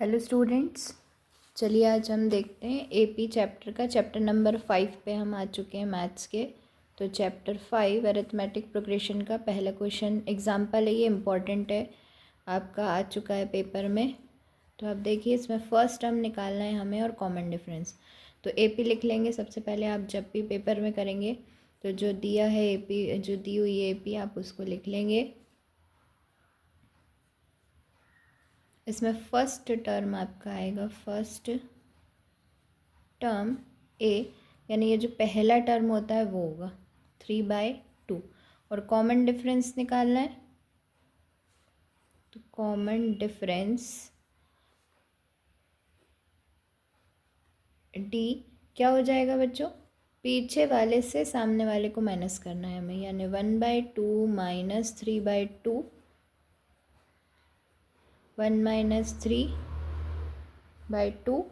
Hello students, चलिए आज हम देखते हैं एपी चैप्टर का चैप्टर नंबर 5 पे हम आ चुके हैं मैथ्स के। तो चैप्टर 5 अरिथमेटिक प्रोग्रेशन का पहला क्वेश्चन एग्जाम्पल है, ये इम्पॉर्टेंट है, आपका आ चुका है पेपर में। तो आप देखिए, इसमें फर्स्ट टर्म निकालना है हमें और कॉमन डिफरेंस। तो एपी लिख लेंगे सबसे पहले। आप जब भी पेपर में करेंगे तो जो दिया है एपी, जो दी हुई है एपी, आप उसको लिख लेंगे। इसमें फर्स्ट टर्म आपका आएगा, फर्स्ट टर्म ए, यानी ये जो पहला टर्म होता है वो होगा 3/2। और कॉमन डिफरेंस निकालना है, तो कॉमन डिफरेंस डी क्या हो जाएगा बच्चों, पीछे वाले से सामने वाले को माइनस करना है हमें, यानी 1/2 माइनस 3/2, 1 माइनस 3/2।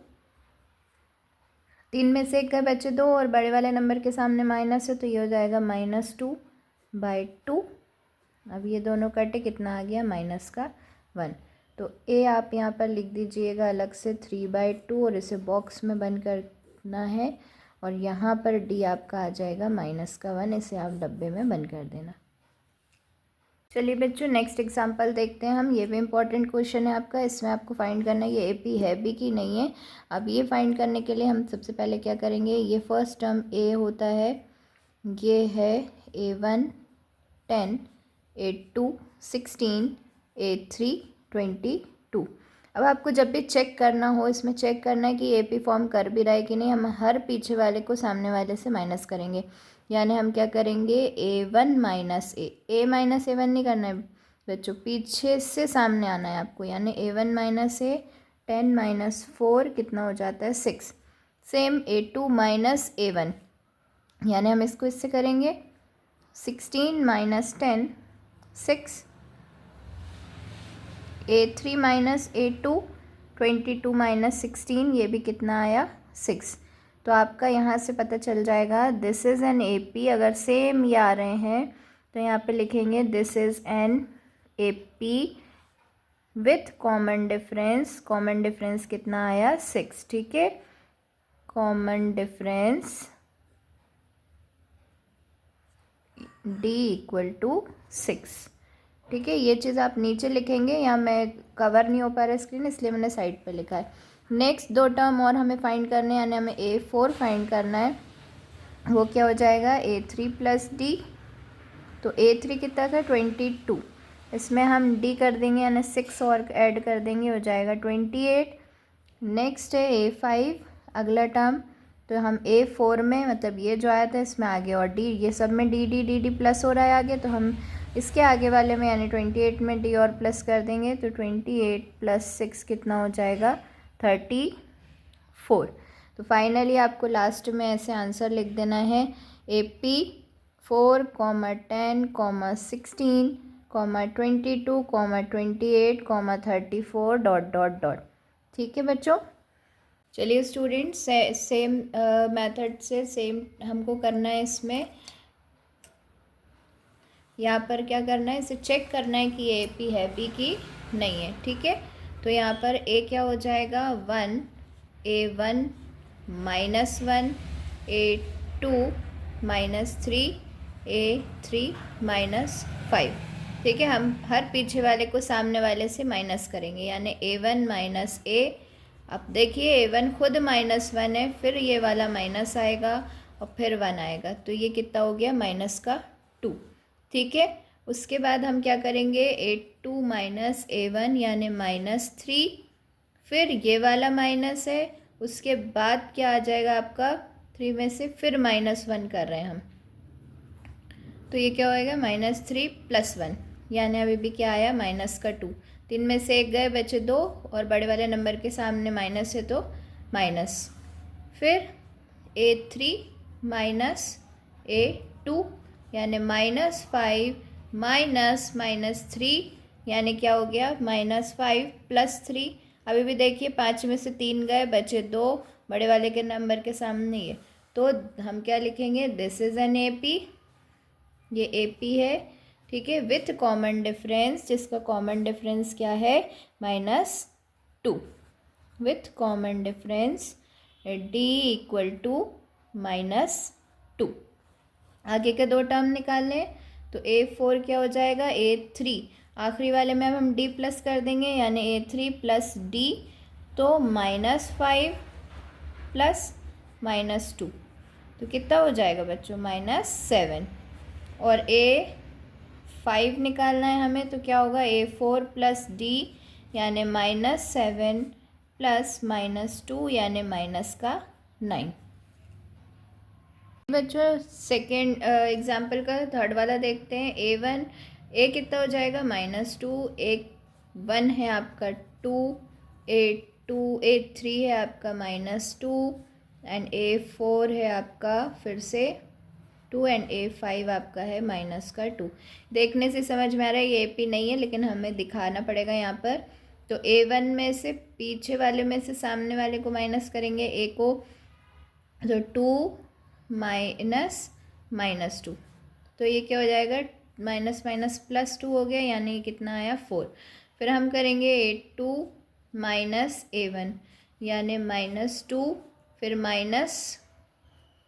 3 में से 1 का बचे 2 और बड़े वाले नंबर के सामने माइनस है, तो ये हो जाएगा -2/2। अब ये दोनों कटे, कितना आ गया, -1। तो ए आप यहाँ पर लिख दीजिएगा अलग से 3/2 और इसे बॉक्स में बंद करना है। और यहाँ पर डी आपका आ जाएगा -1, इसे आप डब्बे में बंद कर देना। चलिए बच्चों, नेक्स्ट एग्जांपल देखते हैं हम। ये भी इम्पोर्टेंट क्वेश्चन है आपका, इसमें आपको फाइंड करना है ये एपी है भी कि नहीं है। अब ये फाइंड करने के लिए हम सबसे पहले क्या करेंगे, ये फर्स्ट टर्म ए होता है, ये है A1 10, A2 16, A3 22। अब आपको जब भी चेक करना हो, इसमें चेक करना है कि एपी फॉर्म कर भी रहा है कि नहीं, हम हर पीछे वाले को सामने वाले से माइनस करेंगे। यानी हम क्या करेंगे, A1 माइनस ए माइनस A1 नहीं करना है बच्चों, पीछे से सामने आना है आपको। यानी A1 माइनस ए, 10 माइनस 4 कितना हो जाता है 6। सेम A2 माइनस A1, यानी हम इसको इससे करेंगे 16 minus 10 6। A3 minus A2 22 minus 16, ये भी कितना आया 6। तो आपका यहाँ से पता चल जाएगा दिस इज़ एन एपी। अगर सेम ये आ रहे हैं तो यहाँ पे लिखेंगे this is an AP with common difference. Common difference कितना आया 6, ठीक है। Common difference D equal to 6, ठीक है। ये चीज़ आप नीचे लिखेंगे, यहाँ मैं कवर नहीं हो पा रहा है स्क्रीन, इसलिए मैंने साइड पे लिखा है। नेक्स्ट 2 टर्म और हमें फाइंड करने हैं, यानी हमें A4 फाइंड करना है। वो क्या हो जाएगा, A3 प्लस डी। तो A3 कितना था 22, इसमें हम डी कर देंगे, यानी 6 और ऐड कर देंगे, हो जाएगा 28। नेक्स्ट है A5 अगला टर्म, तो हम A4 में, मतलब ये जो आया था इसमें आगे, और डी, ये सब में D D D D plus हो रहा है आगे, तो हम इसके आगे वाले में यानी 28 में डी और प्लस कर देंगे, तो 28 प्लस 6 कितना हो जाएगा 34। तो फाइनली आपको लास्ट में ऐसे आंसर लिख देना है, AP 4, 10, 16, 22, 28, 34 डॉट डॉट डॉट, ठीक है बच्चों। चलिए स्टूडेंट्स, सेम मेथड से सेम हमको करना है। इसमें यहाँ पर क्या करना है, इसे चेक करना है कि ये एपी है भी कि नहीं है, ठीक है। तो यहाँ पर ए क्या हो जाएगा 1, A1 -1, A2 -3, A3 -5, ठीक है। हम हर पीछे वाले को सामने वाले से माइनस करेंगे, यानी A1 माइनस ए। अब देखिए A1 खुद -1 है, फिर ये वाला माइनस आएगा और फिर 1 आएगा, तो ये कितना हो गया -2, ठीक है। उसके बाद हम क्या करेंगे, A2 माइनस A1 यानी -3, फिर ये वाला माइनस है, उसके बाद क्या आ जाएगा आपका 3 में से फिर -1 कर रहे हैं हम, तो ये क्या होएगा -3 + 1, यानी अभी भी क्या आया -2। 3 में से 1 गए, बचे 2 और बड़े वाले नंबर के सामने माइनस है तो माइनस। फिर A3 माइनस A2 यानी -5 माइनस -3, यानी क्या हो गया -5 + 3। अभी भी देखिए 5 में से 3 गए, बचे 2, बड़े वाले के नंबर के सामने ये, तो हम क्या लिखेंगे, दिस इज़ एन एपी, ये एपी है, ठीक है, विथ कॉमन डिफरेंस, जिसका कॉमन डिफरेंस क्या है -2। With common difference D equal to -2। आगे के दो टर्म निकाल लें तो A4 क्या हो जाएगा, A3 आखिरी वाले में अब हम D प्लस कर देंगे यानी A3 प्लस D, तो -5 प्लस -2 तो कितना हो जाएगा बच्चों, -7। और A5 निकालना है हमें तो क्या होगा, A4 प्लस D यानी -7 प्लस -2 यानी -9। बच्चों सेकेंड एग्जाम्पल का थर्ड वाला देखते हैं। A1 A कितना हो जाएगा, -2, A1 है आपका 2, A3 है आपका -2 एंड A4 है आपका फिर से 2 एंड A5 आपका है -2। देखने से समझ में आ रहा है ये AP नहीं है, लेकिन हमें दिखाना पड़ेगा यहाँ पर। तो A1 में से पीछे वाले में से सामने वाले को माइनस करेंगे, A को, तो 2 -2 तो ये क्या हो जाएगा, माइनस माइनस +2 हो गया यानी कितना आया 4। फिर हम करेंगे A2 -A1 यानी -2 फिर माइनस,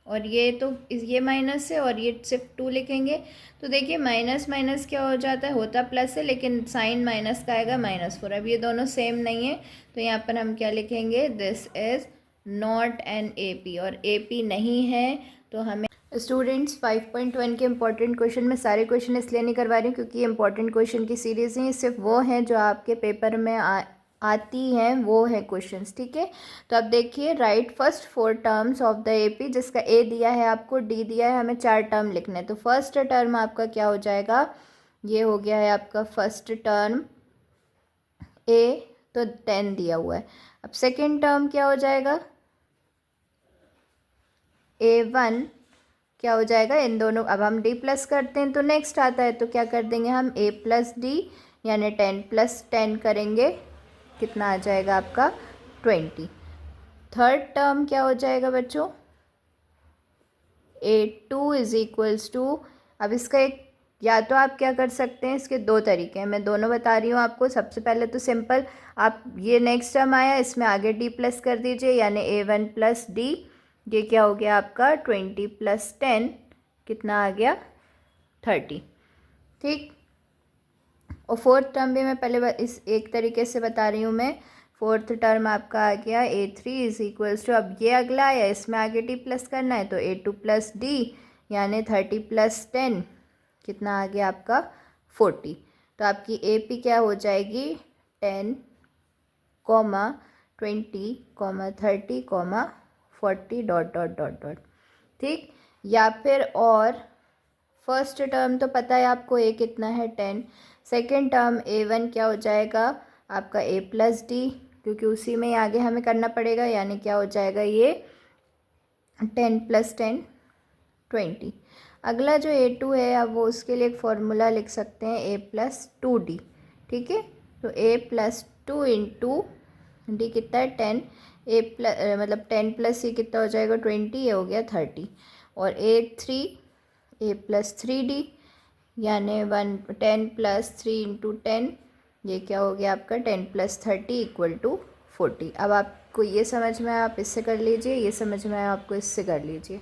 और ये तो ये माइनस है और ये सिर्फ 2 लिखेंगे। तो देखिए माइनस माइनस क्या हो जाता है, होता प्लस है लेकिन साइन माइनस का आएगा -4। अब ये दोनों सेम नहीं है तो यहाँ पर हम क्या लिखेंगे, this is not an AP, और AP नहीं है तो हमें स्टूडेंट्स 5.1 के इंपॉर्टेंट क्वेश्चन में सारे क्वेश्चन इसलिए नहीं करवा रही हूँ क्योंकि इंपॉर्टेंट क्वेश्चन की सीरीज़ हैं, सिर्फ वो हैं जो आपके पेपर में आती हैं वो है क्वेश्चंस, ठीक है। तो अब देखिए, right first 4 terms of the AP, जिसका A दिया है आपको, D दिया है, हमें 4 टर्म लिखने हैं। तो फर्स्ट टर्म आपका क्या हो जाएगा, ये हो गया है आपका फर्स्ट टर्म A, तो 10 दिया हुआ है। अब सेकेंड टर्म क्या हो जाएगा, A1 क्या हो जाएगा, इन दोनों, अब हम D प्लस करते हैं तो नेक्स्ट आता है, तो क्या कर देंगे हम A प्लस D यानी 10 + 10 करेंगे, कितना आ जाएगा आपका 20। थर्ड टर्म क्या हो जाएगा बच्चों, A2 = अब इसका एक, या तो आप क्या कर सकते हैं, इसके 2 तरीके हैं, मैं दोनों बता रही हूँ आपको। सबसे पहले तो सिंपल, आप ये नेक्स्ट टर्म आया इसमें आगे D प्लस कर दीजिए यानी A1 + D, ये क्या हो गया आपका 20 + 10 कितना आ गया 30, ठीक। और फोर्थ टर्म भी मैं पहले इस एक तरीके से बता रही हूँ मैं। फोर्थ टर्म आपका आ गया A3 = अब ये अगला आया, इसमें आगे D प्लस करना है तो A2 + D यानी 30 + 10 कितना आ गया आपका 40। तो आपकी AP क्या हो जाएगी 10, 20, 30, 40 ... ठीक। या फिर और फर्स्ट टर्म तो पता है आपको A कितना है 10, सेकेंड टर्म A1 क्या हो जाएगा आपका A + D, क्योंकि उसी में आगे हमें करना पड़ेगा यानी क्या हो जाएगा ये 10 + 10 20। अगला जो A2 है, अब वो उसके लिए एक फॉर्मूला लिख सकते हैं A + 2D, ठीक है। तो A + 2 × D कितना है 10, मतलब 10 + C कितना हो जाएगा 20, ये हो गया 30। और A3 A + 3D यानी 10 + 3 × 10, ये क्या हो गया आपका 10 + 30 = 40। अब आपको ये समझ में आया आप इससे कर लीजिए, ये समझ में आया आपको इससे कर लीजिए।